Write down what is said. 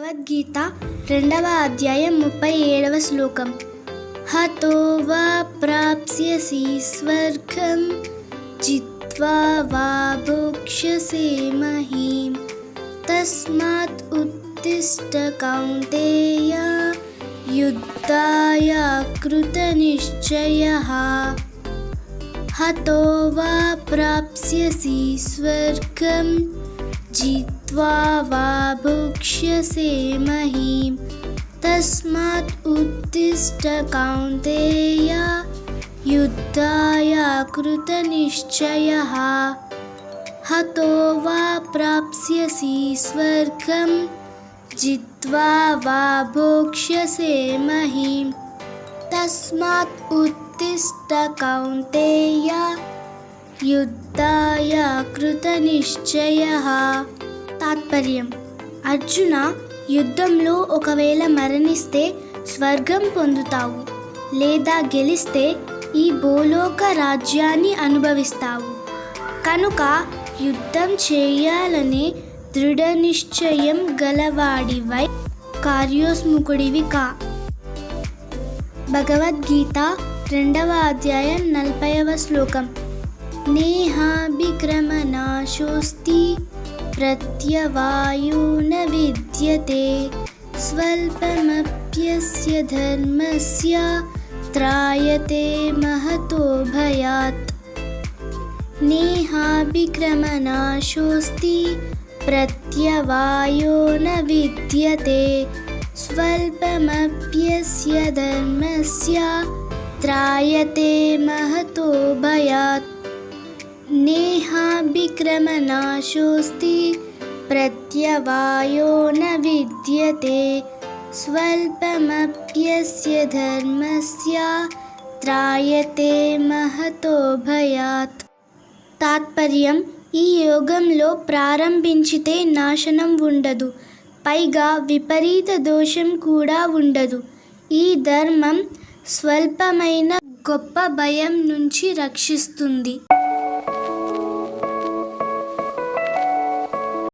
భగవద్గీత 2వ అధ్యాయం 37వ శ్లోకం. హతో వా ప్రాప్స్యసి స్వర్గం జిత్వా వా భోక్ష్యసే మహీం తస్మాత్ ఉత్తిష్ఠ కౌంతేయ యుద్ధాయ కృతనిశ్చయః. హతో వా ప్రాప్స్యసి స్వర్గం జిత్వా వా భోక్ష్యసే మహీం తస్మాత్ ఉత్తిష్ఠ కౌంతేయ యుద్ధాయ కృతనిశ్చయః. హతో వా ప్రాప్స్యసి స్వర్గం జిత్వా వా భోక్ష్యసే మహీం తస్మాత్ ఉత్తిష్ఠ కౌంతేయ యుద్ధాయ కృతనిశ్చయః. తాత్పర్యం: అర్జున, యుద్ధంలో ఒకవేళ మరణిస్తే స్వర్గం పొందుతావు, లేదా గెలిస్తే ఈ భూలోక రాజ్యాన్ని అనుభవిస్తావు. కనుక యుద్ధం చేయాలనే దృఢ నిశ్చయం గలవాడివై కార్యోన్ముఖుడివి కా. భగవద్గీత 2వ అధ్యాయం 40వ శ్లోకం. నేహాభిక్రమనాశోస్తి ప్రత్యవాయో న విద్యతే స్వల్పమప్యస్య ధర్మస్య త్రాయతే మహతో భయాత్. నేహాభిక్రమనాశోస్తి ప్రత్యవాయో న విద్యతే స్వల్పమప్యస్య ధర్మస్య త్రాయతే మహతో భయాత్. నేహాభిక్రమనాశోస్తి ప్రత్యవాయో న విద్యతే స్వల్పమప్యస్య ధర్మస్య త్రాయతే మహతో భయాత్. తాత్పర్యం: ఈ యోగంలో ప్రారంభించితే నాశనం ఉండదు, పైగా విపరీత దోషం కూడా ఉండదు. ఈ ధర్మం స్వల్పమైన గొప్ప భయం నుంచి రక్షిస్తుంది.